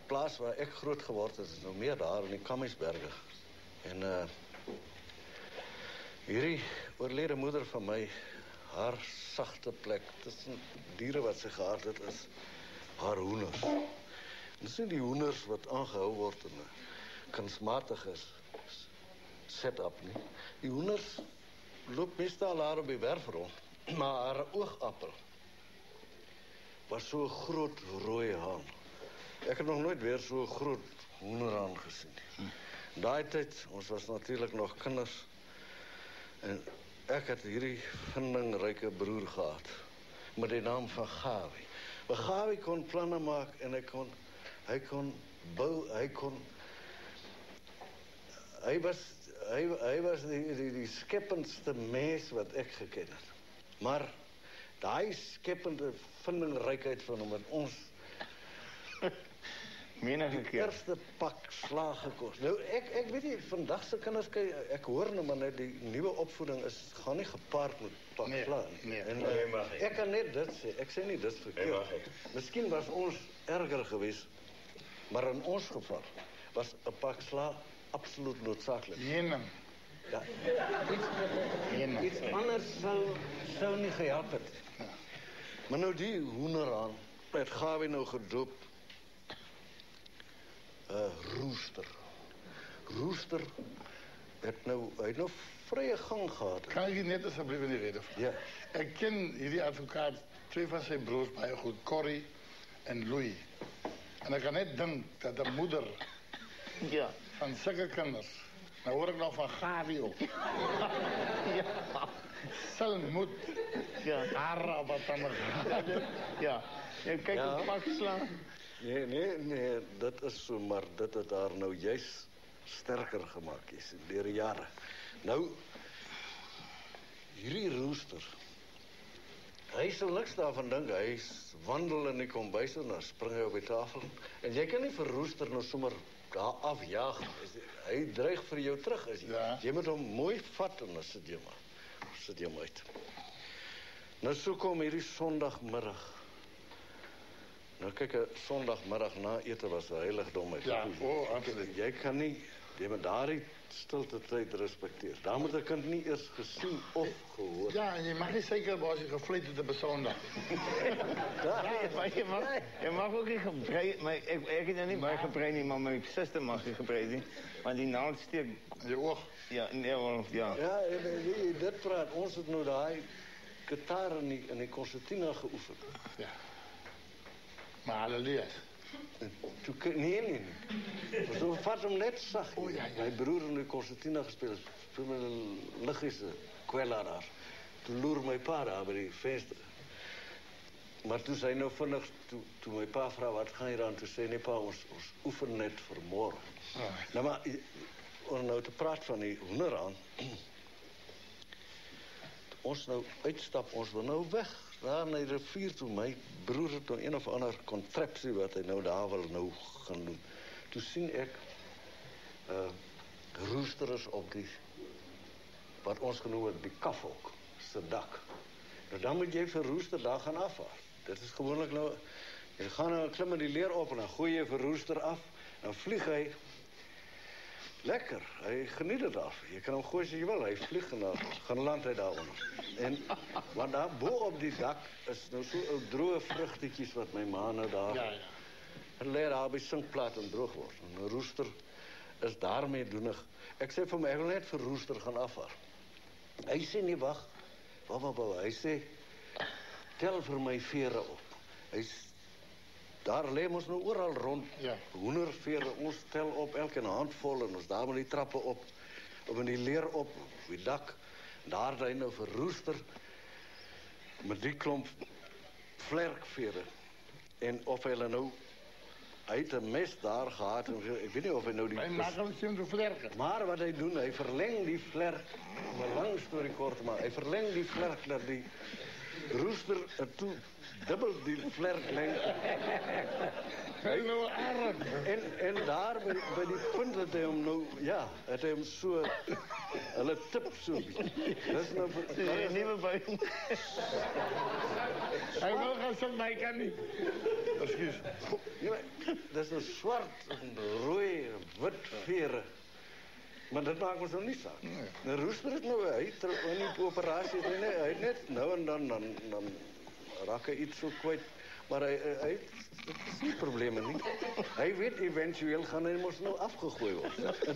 plaas waar ek groot geword het, is nou meer daar in die Kammiesberge. En hierdie oorlede moeder van my, haar sagte plek tussen diere wat sy gehad het, is haar hoenders. Dit is nie die hoenders wat aangehou word in 'n kunsmatige set-up nie. Die hoenders loop meestal daar op die werf rond, maar haar oogappel was so 'n groot rooi haan. Ek het nog nooit weer so 'n groot hoenderhaan gesien. Daai tyd, ons was natuurlik nog kinders, en ek het hierdie vindingryke broer gehad, met die naam van Gawie. Maar Gawie kon planne maak en hy kon bou, hy was die skependste mens wat ek geken het. Maar daai skepende vindingrykheid van hom het ons die eerste pak slaag gekos. Nou, ek weet nie, vandag se kinders, ek hoor nou maar net die nuwe opvoeding gaan nie gepaard met pak slaag nie. En ek kan net dit sê, ek sê nie dit verkeerd. Miskien was ons erger geweest, maar in ons geval was 'n pak slaag absoluut noodsaaklik. Jening. Ja. Iets anders sou nie gehelp het. Maar nou die hoenderhaan het Gawie nou gedoop Rooster. Rooster hy het nou vrye gang gehad. Kan ek net asseblief in die rede val? Ja. Ek ken hierdie advokaat, 2 van sy broers baie goed, Corrie en Louis. En ek kan net dink dat 'n moeder van sulke kinders, nou hoor ek nog van Gawie ook. Sal moet haar wat dan kyk op pak slaan. Nee, dit is so, maar dit het haar nou juist sterker gemaak is deur die jare. Nou, hierdie Rooster, hy sal niks daarvan dink, hy wandel in die kombuis en dan spring hy op die tafel. En jy kan nie vir Rooster nou sommer daar afjaag. Hy dreig vir jou terug. Jy moet hom mooi vat en dan sit jy hom uit. Nou so kom hierdie Sondagmiddag. Nou kyk, 'n Sondagmiddag na ete was 'n heiligdom. Absoluut. Jy kan nie, jy moet daardie stilte tyd respekteer. Daar moet 'n kind nie eers gesien of gehoor. Ja, en jy mag nie seker was jy gevleid het op 'n Sondag. Je mag ook niet gebreid, maar ik heb niet maar gebreid nie, maar mijn zuster mag je gebreid nie. Want die naald steek in je oog. Ja, nee, ja. Ja, dit praat, ons het nou daai gitaar in die concertina geoefen. Ja. Maar halleluja. Nee. So vat hom net sag. My broer in die concertina gespeel, toe met 'n liggiese kwella daar. Toe loer my pa daar by die venster. Maar toe sy nou vinnig, toe my pa vra wat gaan jy dan, toe sê nee pa, ons oefen net vir môre. Nou maar, om nou te praat van die hoenderhaan, ons nou uitstap, ons wil nou weg, daar na die rivier toe, my broer het nou een of ander contrapsie wat hy nou daar wil nou gaan doen. Toe sien ek, Rooster is op die, wat ons genoem het, die kafhok, se dak. Nou dan moet jy vir Rooster daar gaan afvaar. Dit is gewoonlik nou, jy gaan nou klim in die leer op en dan gooi jy vir Rooster af, dan vlieg hy lekker, hy geniet het af. Jy kan hom gooi as jy wil, hy vlieg en dan gaan land hy daaronder. En want daar bo op die dak is nou so ou droë vrugtetjies wat my ma nou daar en lê daar by sinkplaat en droog word. En 'n Rooster is daarmee doenig. Ek sê vir my, ek wil net vir Rooster gaan afvaar. Hy sê nie, wag, hy sê, tel vir my vere op. Daar lê ons nou oral rond, hoendervere, ons tel op, elke handvol, en ons daar met die trappe op in die leer op die dak, daar hy nou vir Rooster, met die klomp vlerkvere, en of hy nou, hy het 'n mes daar gehad, en ek weet nie of hy nou die... Hy maak hom sien te vlerken. Maar wat hy doen, hy verleng die vlerk, om 'n lang storie kort, maar hy verleng die vlerk, dat die Rooster toe dubbel die vlerk lengte. Hy nou aardig. En daar by die punt het hy hom nou, het hy hom so, hulle tip so bietjie. Dis nou nie meer by hom. Hy wil gaan sit, maar hy kan nie. Excuus. Ja, dat is een zwart, een rooi, wit veren. Maar dat maakt ons nog niet uit. De rooster is nou uit, in die operatie, hij net nou en dan raak hij iets zo kwijt. Maar hij dat is niet problemen niet. Hij weet eventueel gaan hij moest nou afgegooid worden. En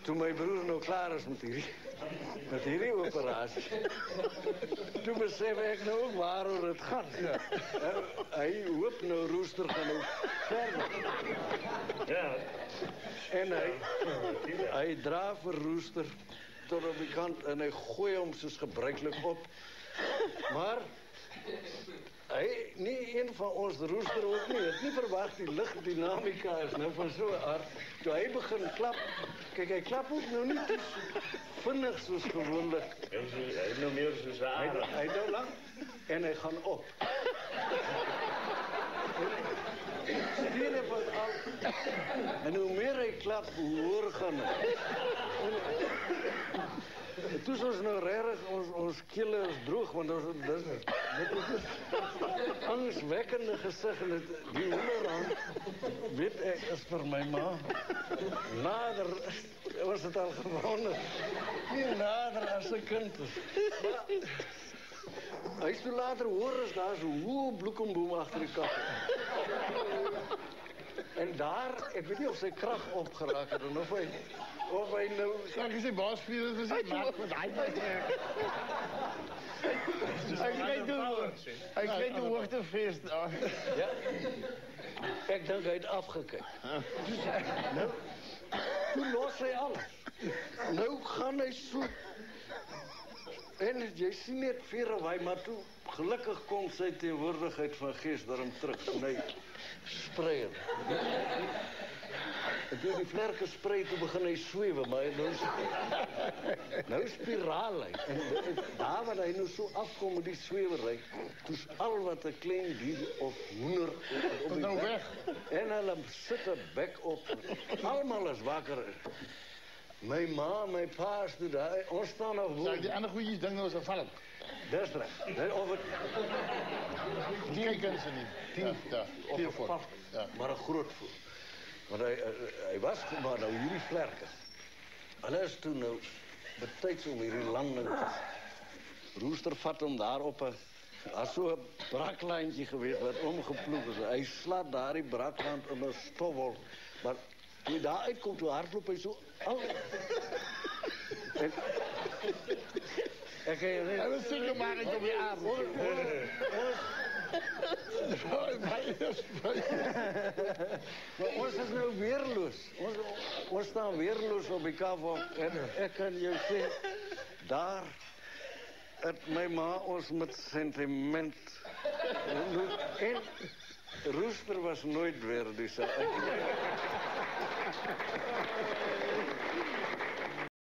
toen mijn broer nou klaar is met hierdie operatie, toen besef ik nou ook waarover het gaat. Ja. Hij hoop nou rooster gaan ook verder. Ja. En hij draait voor rooster tot op die kant en hij gooit hem zoals gebruikelijk op. Maar hij, niet een van ons rooster ook niet. Het niet verwacht, die luchtdynamica is nou van zo'n aard. Toen hij begint klap, kijk, hij klapt ook nou niet vinnig zoals gewoonlijk. Hij is nog meer zo zwaar. Hij doet lang en hij gaat op. Stieren van al. En hoe meer hij klapt, hoe hoger gaan hij. En toen is ons nou erg, ons keel is droog, want dat is een angstwekkende gezicht. En die onderhand, weet ik, is voor mijn ma. Nader was het al gewoon, niet nader als een kind is. Hij is toen later horen, daar zo'n hoge bloekenboom achter de kachel. En daar, ik weet niet of zijn kracht opgeraakt had of hij nou... Kijk eens, die baasspelers is het maakt met hij Hij kreeg de hoogtefeest. Ja. Ik denk hij het afgekeken. Nou, toen los hij alles. Nou gaan hij zo... En jy sien net Veerewij, maar toe gelukkig komt sy teenwoordigheid van geest daarom terug. Nee, spreien. En toe die vlerke sprei, toe begin hy swewe, maar nou spiraal hy. En daar waar hy nou so afkom met die swewerij, toe's al wat 'n klein dier of hoender op die nou bek. weg. En hulle sit 'n bek op. Almal is wakker. My ma, my pa is toe daar. Ons staan nog Zeg, voor. die andere goeies ding nou is gevallen. Dis reg. Nee, of het Die kijken ze niet. Ja, of 'n voor. pap, Ja. maar 'n groot voet. Want hy was maar nou hierdie vlerke. Hulle is toe nou betyds om hierdie landing. Rooster vat hom daar op 'n as so 'n braklijntjie geweest wat omgeploeg is. Hy slaat daardie brakland in 'n stofwolk. Maar toe hy daar uitkom, toe hardloop hy so al. Hij was zeker maar ik op je avond. Maar ons is nou weerloos. Ons staan weerloos op die kafel. En ik kan je zeggen, daar het mijn ma ons met sentiment. En Rooster was nooit weer, dus